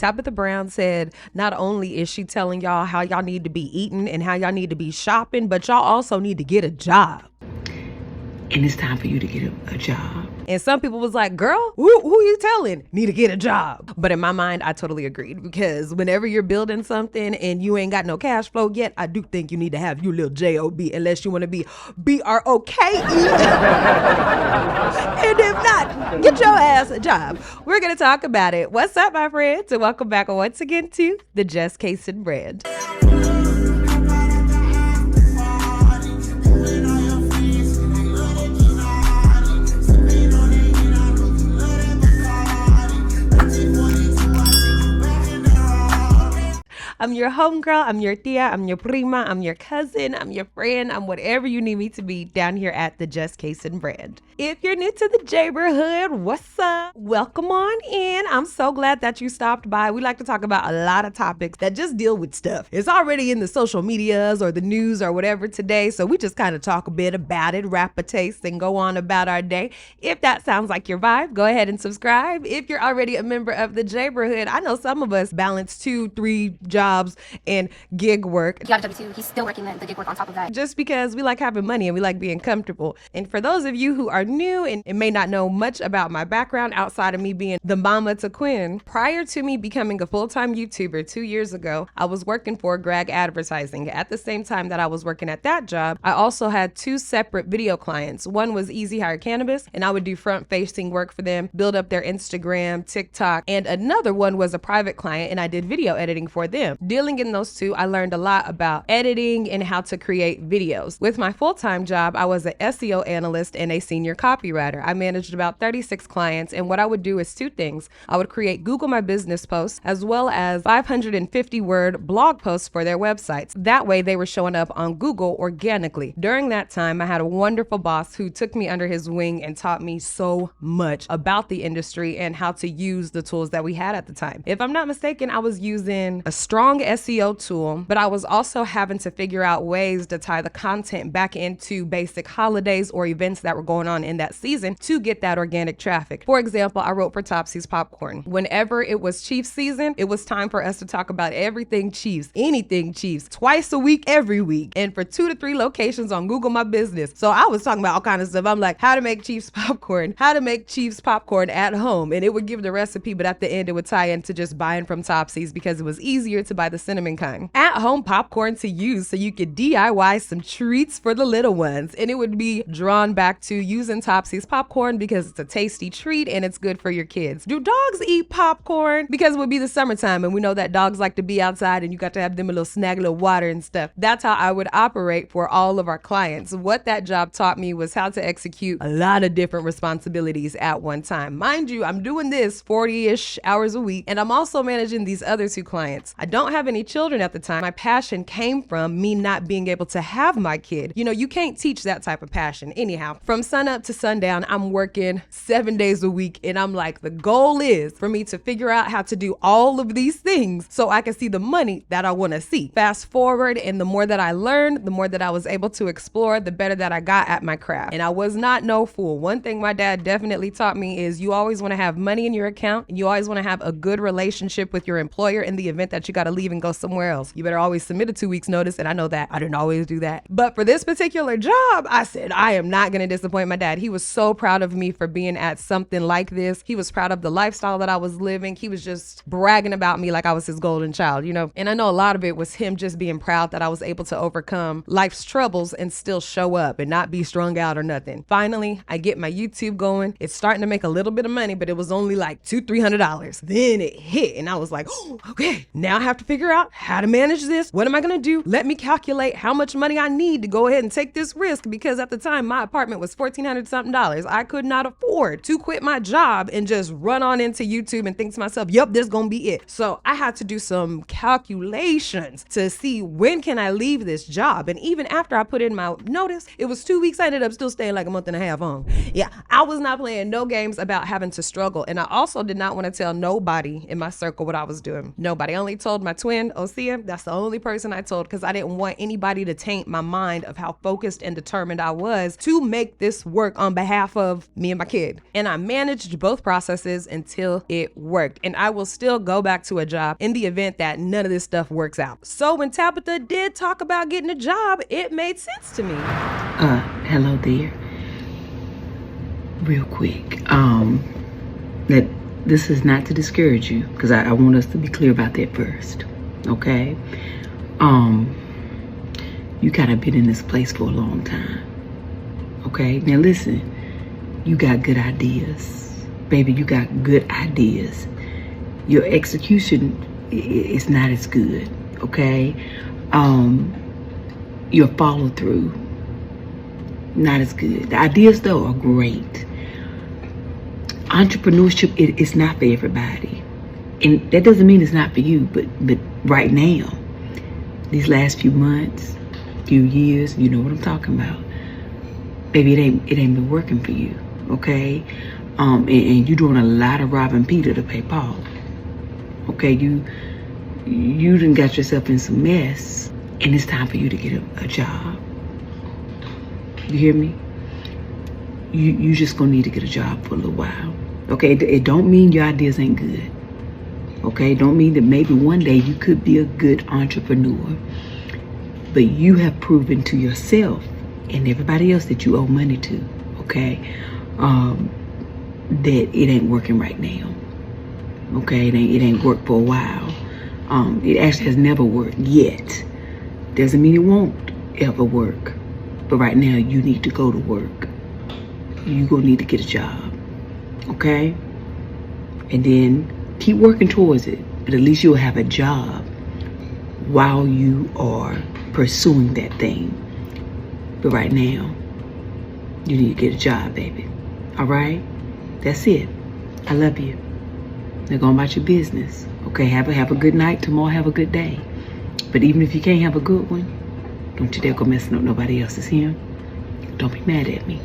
Tabitha Brown said not only is she telling y'all how y'all need to be eating and how y'all need to be shopping, but y'all also need to get a job. And it's time for you to get a job. And some people was like, girl, who you telling? Need to get a job. But in my mind, I totally agreed, because whenever you're building something and you ain't got no cash flow yet, I do think you need to have your little JOB, unless you want to be BROKE. And if not, get your ass a job. We're going to talk about it. What's up, my friends? And welcome back once again to the Just Casing Brand. I'm your homegirl, I'm your tia, I'm your prima, I'm your cousin, I'm your friend, I'm whatever you need me to be down here at the Just Casing Brand. If you're new to the neighborhood, what's up? Welcome on in. I'm so glad that you stopped by. We like to talk about a lot of topics that just deal with stuff. It's already in the social medias or the news or whatever today, so we just kind of talk a bit about it, wrap a taste, and go on about our day. If that sounds like your vibe, go ahead and subscribe. If you're already a member of the neighborhood, I know some of us balance 2-3 jobs and gig work. He got a W-2. He's still working the gig work on top of that. Just because we like having money and we like being comfortable. And for those of you who are new and may not know much about my background outside of me being the mama to Quinn, prior to me becoming a full-time YouTuber 2 years ago, I was working for Greg Advertising. At the same time that I was working at that job, I also had 2 separate video clients. One was Easy Hire Cannabis, and I would do front-facing work for them, build up their Instagram, TikTok, and another one was a private client, and I did video editing for them. Dealing in those 2, I learned a lot about editing and how to create videos. With my full-time job, I was an SEO analyst and a senior copywriter. I managed about 36 clients, and what I would do is 2 things. I would create Google My Business posts as well as 550-word blog posts for their websites. That way they were showing up on Google organically. During that time, I had a wonderful boss who took me under his wing and taught me so much about the industry and how to use the tools that we had at the time. If I'm not mistaken, I was using a strong SEO tool, but I was also having to figure out ways to tie the content back into basic holidays or events that were going on in that season to get that organic traffic. For example, I wrote for Topsy's Popcorn. Whenever it was Chiefs season, it was time for us to talk about everything Chiefs, anything Chiefs, twice a week, every week, and for 2 to 3 locations on Google My Business. So I was talking about all kinds of stuff. I'm like, how to make Chiefs popcorn, how to make Chiefs popcorn at home, and it would give the recipe, but at the end it would tie into just buying from Topsy's because it was easier to buy the cinnamon kind. At-home popcorn to use so you could DIY some treats for the little ones. And it would be drawn back to using Topsy's popcorn because it's a tasty treat and it's good for your kids. Do dogs eat popcorn? Because it would be the summertime and we know that dogs like to be outside and you got to have them a little snag, a little water and stuff. That's how I would operate for all of our clients. What that job taught me was how to execute a lot of different responsibilities at one time. Mind you, I'm doing this 40-ish hours a week and I'm also managing these other 2 clients. I don't have any children at the time. My passion came from me not being able to have my kid. You know, you can't teach that type of passion. Anyhow, from sun up to sundown, I'm working 7 days a week. And I'm like, the goal is for me to figure out how to do all of these things so I can see the money that I want to see. Fast forward, and the more that I learned, the more that I was able to explore, the better that I got at my craft. And I was not no fool. One thing my dad definitely taught me is you always want to have money in your account and you always want to have a good relationship with your employer in the event that you got to leave and go somewhere else. You better always submit a 2 weeks notice. And I know that I didn't always do that. But for this particular job, I said, I am not going to disappoint my dad. He was so proud of me for being at something like this. He was proud of the lifestyle that I was living. He was just bragging about me like I was his golden child, you know? And I know a lot of it was him just being proud that I was able to overcome life's troubles and still show up and not be strung out or nothing. Finally, I get my YouTube going. It's starting to make a little bit of money, but it was only like $200-300. Then it hit and I was like, oh, okay, now I have to figure out how to manage this. What am I going to do? Let me calculate how much money I need to go ahead and take this risk, because at the time my apartment was $1,400 something. I could not afford to quit my job and just run on into YouTube and think to myself, yep, this gonna be it. So I had to do some calculations to see when can I leave this job. And even after I put in my notice, it was 2 weeks. I ended up still staying like a month and a half on. Yeah, I was not playing no games about having to struggle. And I also did not want to tell nobody in my circle what I was doing. Nobody. I only told my twin, Osea. That's the only person I told, because I didn't want anybody to taint my mind of how focused and determined I was to make this work work on behalf of me and my kid. And I managed both processes until it worked. And I will still go back to a job in the event that none of this stuff works out. So when Tabitha did talk about getting a job, it made sense to me. Hello there. Real quick, that this is not to discourage you, because I want us to be clear about that first, okay? You kind of been in this place for a long time, okay? Now listen, you got good ideas. Baby, you got good ideas. Your execution is not as good, okay? Your follow through, not as good. The ideas though are great. Entrepreneurship is not for everybody. And that doesn't mean it's not for you, but right now, these last few months, few years, you know what I'm talking about. Baby, it ain't been working for you, okay? And you're doing a lot of robbing Peter to pay Paul. Okay, you done got yourself in some mess, and it's time for you to get a job. You hear me? You just gonna need to get a job for a little while. Okay, it don't mean your ideas ain't good. Okay, it don't mean that maybe one day you could be a good entrepreneur. But you have proven to yourself and everybody else that you owe money to, okay, that it ain't working right now. Okay, it ain't worked for a while. It actually has never worked yet. Doesn't mean it won't ever work. But right now, you need to go to work. You're gonna need to get a job, okay? And then keep working towards it. But at least you'll have a job while you are pursuing that thing. But right now, you need to get a job, baby. All right? That's it. I love you. Now go about your business. Okay, have a good night. Tomorrow, have a good day. But even if you can't have a good one, don't you dare go messing up nobody else's here. Don't be mad at me.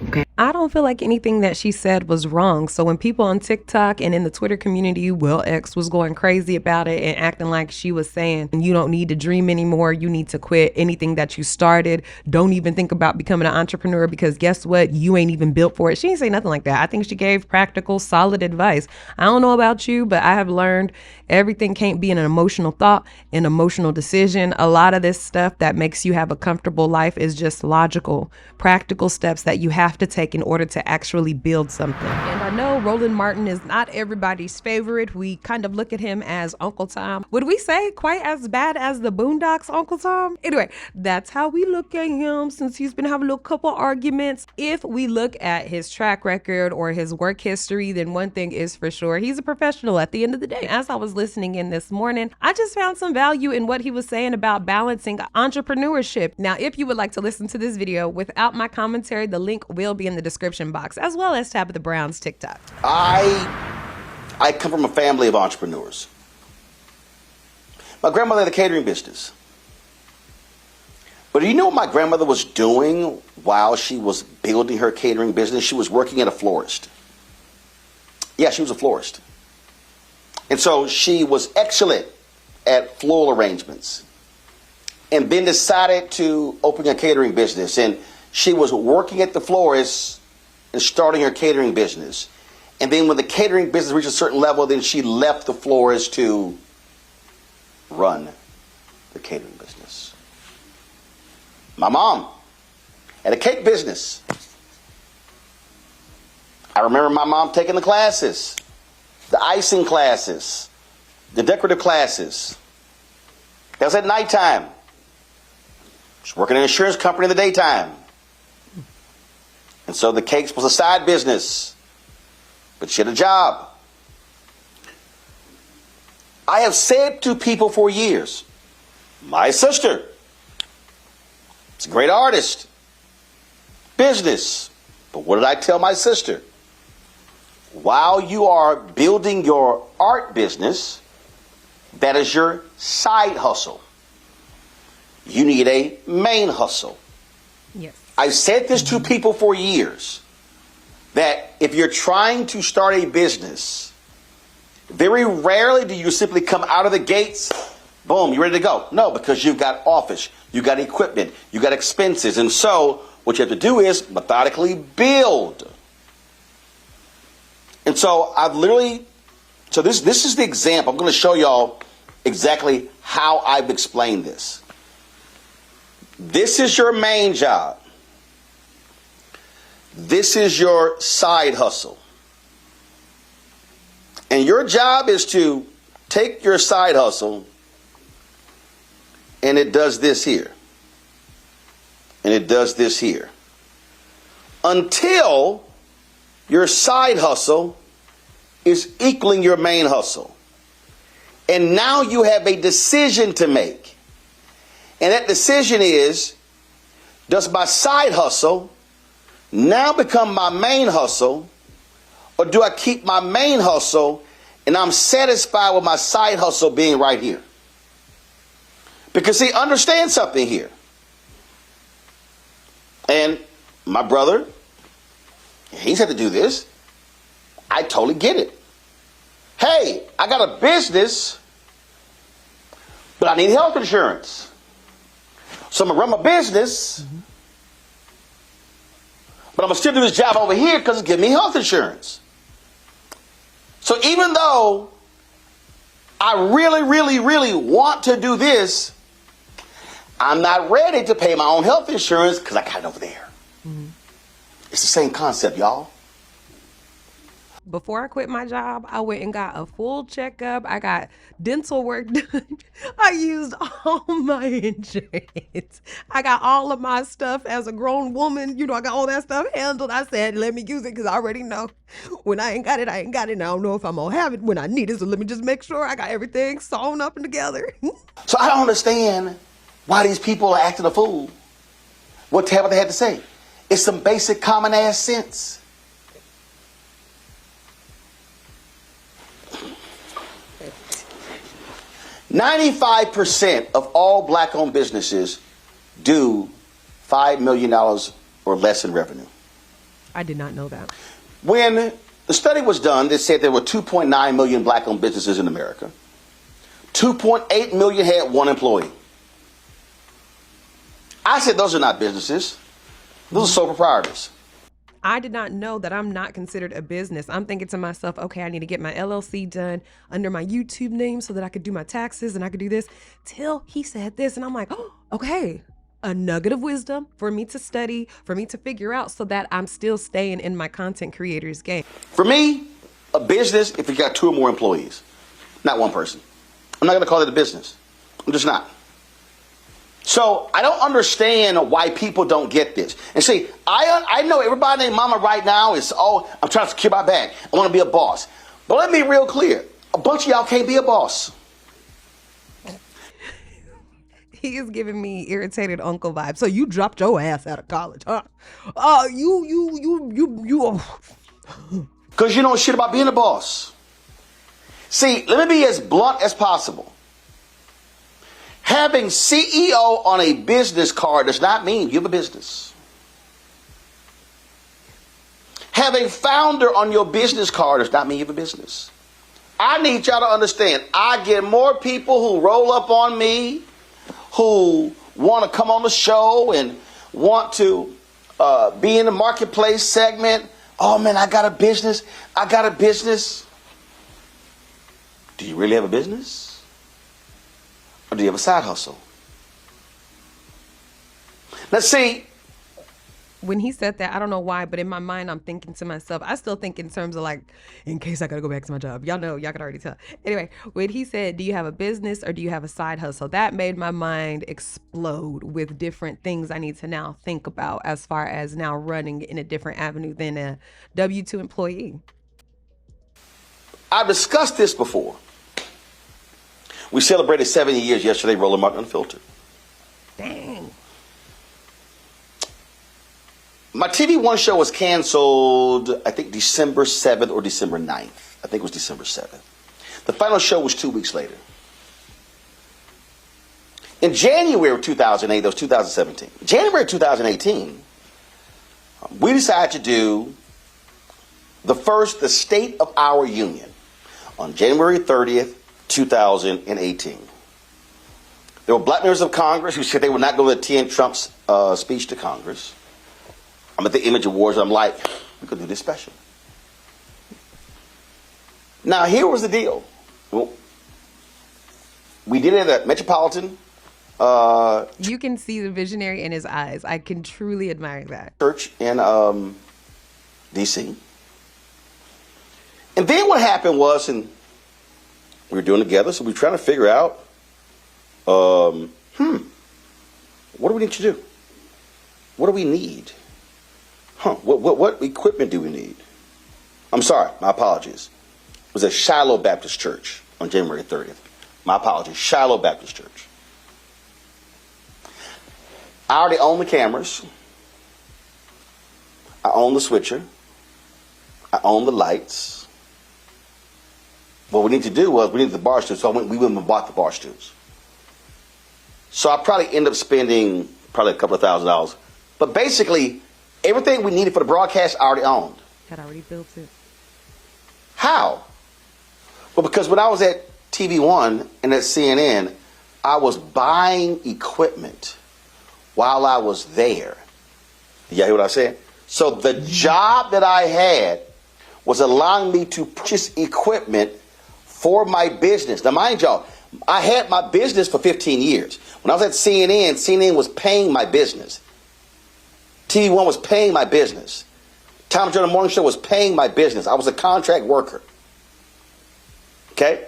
Okay? I don't feel like anything that she said was wrong. So when people on TikTok and in the Twitter community, Will X was going crazy about it and acting like she was saying, you don't need to dream anymore. You need to quit anything that you started. Don't even think about becoming an entrepreneur because guess what? You ain't even built for it. She didn't say nothing like that. I think she gave practical, solid advice. I don't know about you, but I have learned everything can't be an emotional thought, an emotional decision. A lot of this stuff that makes you have a comfortable life is just logical, practical steps that you have to take in order to actually build something. And I know Roland Martin is not everybody's favorite. We kind of look at him as Uncle Tom. Would we say quite as bad as the Boondocks Uncle Tom? Anyway, that's how we look at him since he's been having a little couple arguments. If we look at his track record or his work history, then one thing is for sure, he's a professional at the end of the day. As I was listening in this morning, I just found some value in what he was saying about balancing entrepreneurship. Now, if you would like to listen to this video without my commentary, the link will be in the description box, as well as Tabitha Brown's TikTok. I come from a family of entrepreneurs. My grandmother had a catering business. But do you know what my grandmother was doing while she was building her catering business? She was working at a florist. Yeah, she was a florist. And so she was excellent at floral arrangements. And then decided to open a catering business. And she was working at the florist and starting her catering business. And then when the catering business reached a certain level, then she left the florist to run the catering business. My mom had a cake business. I remember my mom taking the classes, the icing classes, the decorative classes. That was at nighttime. She was working in an insurance company in the daytime. And so the cakes was a side business. But she had a job. I have said to people for years, my sister is a great artist, business. But what did I tell my sister? While you are building your art business, that is your side hustle. You need a main hustle. Yes. I've said this to people for years, that if you're trying to start a business, very rarely do you simply come out of the gates, boom, you're ready to go. No, because you've got office, you've got equipment, you've got expenses. And so What you have to do is methodically build. And so this is the example. I'm going to show y'all exactly how I've explained this. This is your main job. This is your side hustle. And your job is to take your side hustle and it does this here. And it does this here. Until your side hustle is equaling your main hustle. And now you have a decision to make. And that decision is, does my side hustle now become my main hustle, or do I keep my main hustle and I'm satisfied with my side hustle being right here? Because see, understand something here. And my brother, he's had to do this. I totally get it. Hey, I got a business, but I need health insurance. So I'm going to run my business, but I'm going to still do this job over here because it's giving me health insurance. So even though I really, really, really want to do this, I'm not ready to pay my own health insurance because I got it over there. It's the same concept, y'all. Before I quit my job, I went and got a full checkup. I got dental work done. I used all my insurance. I got all of my stuff as a grown woman. You know, I got all that stuff handled. I said, let me use it because I already know when I ain't got it, I ain't got it. And I don't know if I'm going to have it when I need it. So let me just make sure I got everything sewn up and together. So I don't understand why these people are acting a fool. What Tabitha had to say. It's some basic common ass sense. "95% of all black-owned businesses do $5 million or less in revenue." I did not know that. When the study was done, they said there were 2.9 million black-owned businesses in America. 2.8 million had one employee. I said those are not businesses. Those are sole proprietors. I did not know that I'm not considered a business. I'm thinking to myself, okay, I need to get my LLC done under my YouTube name so that I could do my taxes and I could do this. Till he said this, and I'm like, oh, okay, a nugget of wisdom for me to study, for me to figure out so that I'm still staying in my content creator's game. For me, a business, if you got 2 or more employees, not one person. I'm not going to call it a business. I'm just not. So I don't understand why people don't get this. And see, I know everybody named Mama right now is, oh, I'm trying to secure my bag. I want to be a boss. But let me be real clear. A bunch of y'all can't be a boss. He is giving me irritated uncle vibes. So you dropped your ass out of college, huh? Because you know shit about being a boss. See, let me be as blunt as possible. Having CEO on a business card does not mean you have a business. Having founder on your business card does not mean you have a business. I need y'all to understand, I get more people who roll up on me, who want to come on the show and want to be in the marketplace segment. Oh man, I got a business. I got a business. Do you really have a business? Or do you have a side hustle? Let's see. When he said that, I don't know why, but in my mind, I'm thinking to myself, I still think in terms of like, in case I got to go back to my job. Y'all know, y'all can already tell. Anyway, when he said, do you have a business or do you have a side hustle? That made my mind explode with different things I need to now think about as far as now running in a different avenue than a W-2 employee. I've discussed this before. We celebrated 70 years yesterday, Roland Martin Unfiltered. Dang. My TV One show was canceled, I think December 7th or December 9th. I think it was December 7th. The final show was 2 weeks later. In January of 2008, that was 2017. January 2018, we decided to do the State of Our Union on January 30th, 2018. There were black members of Congress who said they would not go to attend Trump's speech to Congress. I'm at the Image Awards. I'm like, we could do this special. Now, here was the deal. Well, we did it at Metropolitan. You can see the visionary in his eyes. I can truly admire that. Church in D.C. And then what happened was, and we were doing it together, so we were trying to figure out, what do we need to do? What do we need? What equipment do we need? I'm sorry, my apologies. It was at Shiloh Baptist Church on January 30th. My apologies, Shiloh Baptist Church. I already own the cameras. I own the switcher. I own the lights. What we need to do was we need the bar stools, so we went and bought the bar stools. So I probably end up spending probably a couple of $1,000s. But basically, everything we needed for the broadcast I already owned. Had already built it. How? Well, because when I was at TV One and at CNN, I was buying equipment while I was there. You hear what I said? So the job that I had was allowing me to purchase equipment for my business. Now, mind y'all, I had my business for 15 years. When I was at CNN, CNN was paying my business. TV One was paying my business. Tom Jones Morning Show was paying my business. I was a contract worker. Okay?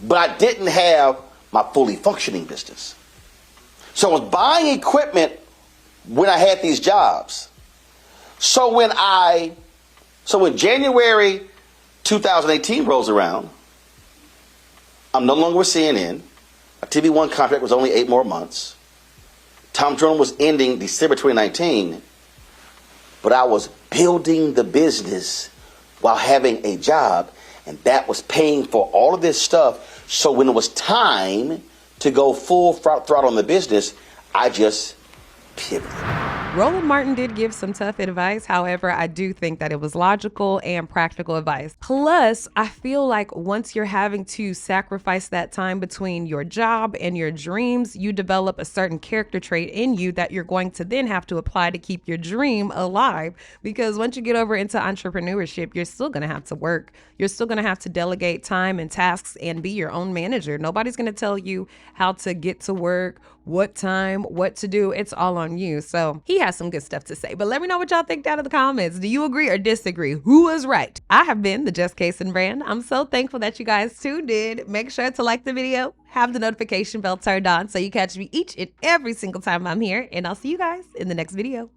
But I didn't have my fully functioning business. So I was buying equipment when I had these jobs. So when January 2018 rolls around, I'm no longer with CNN. My TV One contract was only 8 more months. Tom Jones was ending December 2019. But I was building the business while having a job, and that was paying for all of this stuff. So when it was time to go full throttle on the business, I just pivoted. Roland Martin did give some tough advice. However, I do think that it was logical and practical advice. Plus, I feel like once you're having to sacrifice that time between your job and your dreams, you develop a certain character trait in you that you're going to then have to apply to keep your dream alive. Because once you get over into entrepreneurship, you're still going to have to work. You're still going to have to delegate time and tasks and be your own manager. Nobody's going to tell you how to get to work, what time, what to do. It's all on you. So he has some good stuff to say, but let me know what y'all think down in the comments. Do you agree or disagree? Who was right? I have been the Just Kason brand. I'm so thankful that you guys tuned in. Make sure to like the video, have the notification bell turned on so you catch me each and every single time I'm here, and I'll see you guys in the next video.